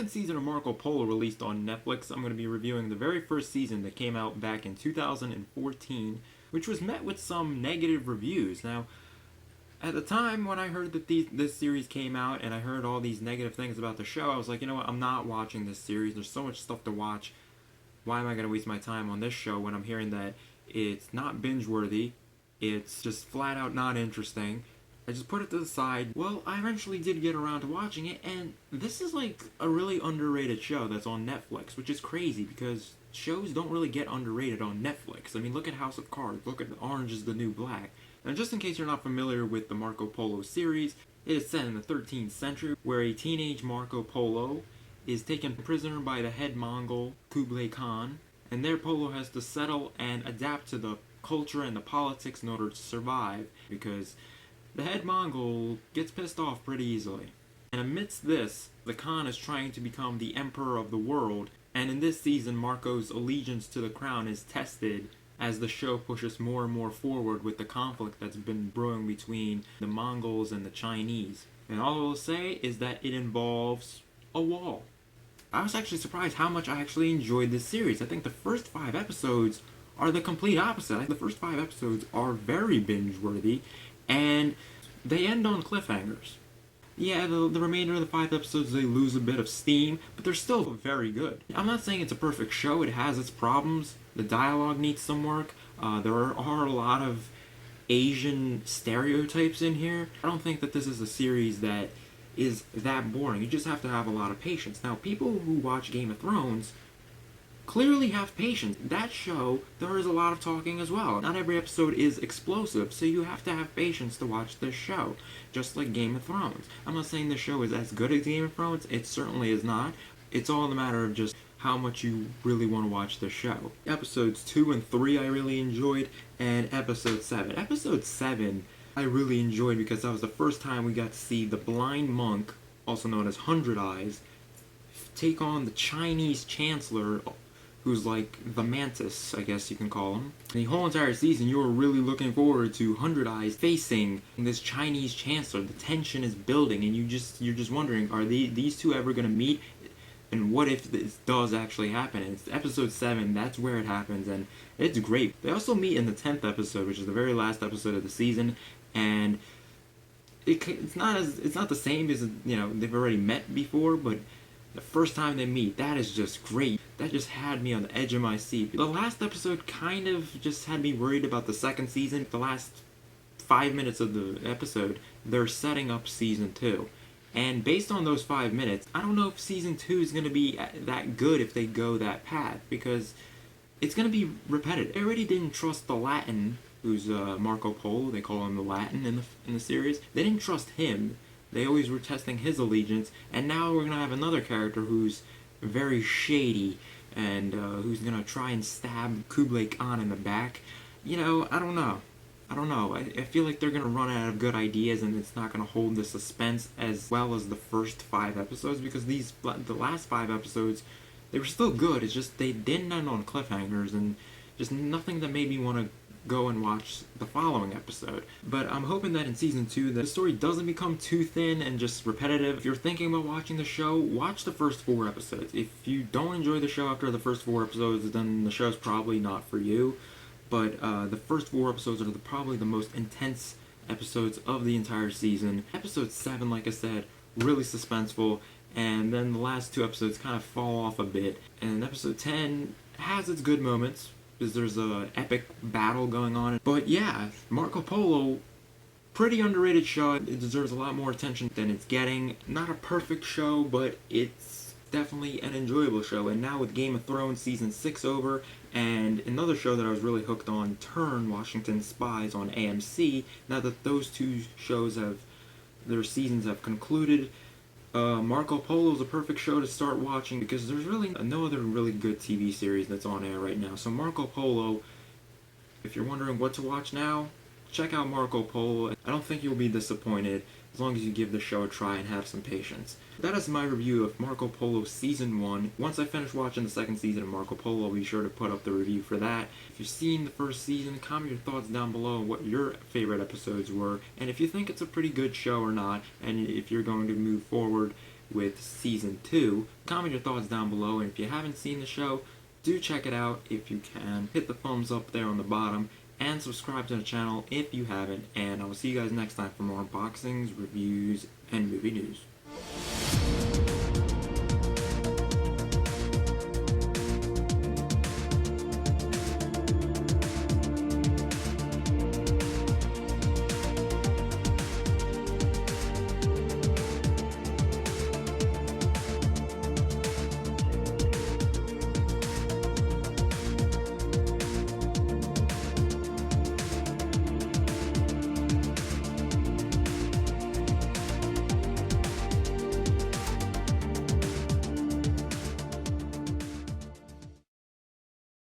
second season of Marco Polo released on Netflix. I'm going to be reviewing the very first season that came out back in 2014, which was met with some negative reviews. Now, at the time when I heard that this series came out and I heard all these negative things about the show, I was like, you know what, I'm not watching this series. There's so much stuff to watch. Why am I going to waste my time on this show when I'm hearing that it's not binge-worthy, it's just flat out not interesting? I just put it to the side. Well, I eventually did get around to watching it, and this is like a really underrated show that's on Netflix, which is crazy because shows don't really get underrated on Netflix. I mean, look at House of Cards, look at Orange is the New Black. And just in case you're not familiar with the Marco Polo series, it is set in the 13th century, where a teenage Marco Polo is taken prisoner by the head Mongol, Kublai Khan, and there Polo has to settle and adapt to the culture and the politics in order to survive, because the head Mongol gets pissed off pretty easily. And amidst this, the Khan is trying to become the emperor of the world, and in this season Marco's allegiance to the crown is tested as the show pushes more and more forward with the conflict that's been brewing between the Mongols and the Chinese. And all I will say is that it involves a wall. I was actually surprised how much I actually enjoyed this series. I think the first 5 episodes are the complete opposite. The first 5 episodes are very binge-worthy, and they end on cliffhangers. Yeah, the remainder of the 5 episodes, they lose a bit of steam, but they're still very good. I'm not saying it's a perfect show. It has its problems. The dialogue needs some work. There are a lot of Asian stereotypes in here. I don't think that this is a series that is that boring. You just have to have a lot of patience. Now, people who watch Game of Thrones clearly have patience. That show, there is a lot of talking as well. Not every episode is explosive, so you have to have patience to watch this show, just like Game of Thrones. I'm not saying the show is as good as Game of Thrones. It certainly is not. It's all a matter of just how much you really want to watch the show. Episodes 2 and 3 I really enjoyed, and episode 7. Episode 7 I really enjoyed because that was the first time we got to see the blind monk, also known as Hundred Eyes, take on the Chinese chancellor, who's like the Mantis, I guess you can call him. And the whole entire season, you were really looking forward to Hundred Eyes facing this Chinese chancellor. The tension is building, and you're just wondering, are these two ever going to meet? And what if this does actually happen? And it's episode 7, that's where it happens, and it's great. They also meet in the 10th episode, which is the very last episode of the season, and it's not the same as, you know, they've already met before, but the first time they meet, that is just great. That just had me on the edge of my seat. The last episode kind of just had me worried about the second season. The last 5 minutes of the episode, they're setting up season 2. And based on those 5 minutes, I don't know if season 2 is going to be that good if they go that path, because it's going to be repetitive. They already didn't trust the Latin, who's Marco Polo. They call him the Latin in the series. They didn't trust him. They always were testing his allegiance, and now we're going to have another character who's very shady and who's going to try and stab Kublai Khan in the back. You know, I don't know. I feel like they're going to run out of good ideas, and it's not going to hold the suspense as well as the first 5 episodes, because the last 5 episodes, they were still good. It's just they didn't end on cliffhangers, and just nothing that made me want to go and watch the following episode. But I'm hoping that in season 2, the story doesn't become too thin and just repetitive. If you're thinking about watching the show, watch the first 4 episodes. If you don't enjoy the show after the first 4 episodes, then the show's probably not for you. But the first 4 episodes are probably the most intense episodes of the entire season. Episode 7, like I said, really suspenseful, and then the last 2 episodes kind of fall off a bit. And episode 10 has its good moments, because there's an epic battle going on. But yeah, Marco Polo, pretty underrated show. It deserves a lot more attention than it's getting. Not a perfect show, but it's definitely an enjoyable show. And now with Game of Thrones season 6 over, and another show that I was really hooked on, Turn, Washington Spies on AMC, now that those 2 shows their seasons have concluded, Marco Polo is a perfect show to start watching, because there's really no other really good TV series that's on air right now. So Marco Polo, if you're wondering what to watch now, check out Marco Polo. I don't think you'll be disappointed, as long as you give the show a try and have some patience. That is my review of Marco Polo Season 1. Once I finish watching the second season of Marco Polo, I'll be sure to put up the review for that. If you've seen the first season, comment your thoughts down below on what your favorite episodes were, and if you think it's a pretty good show or not, and if you're going to move forward with Season 2. Comment your thoughts down below, and if you haven't seen the show, do check it out if you can. Hit the thumbs up there on the bottom, and subscribe to the channel if you haven't, and I will see you guys next time for more unboxings, reviews, and movie news.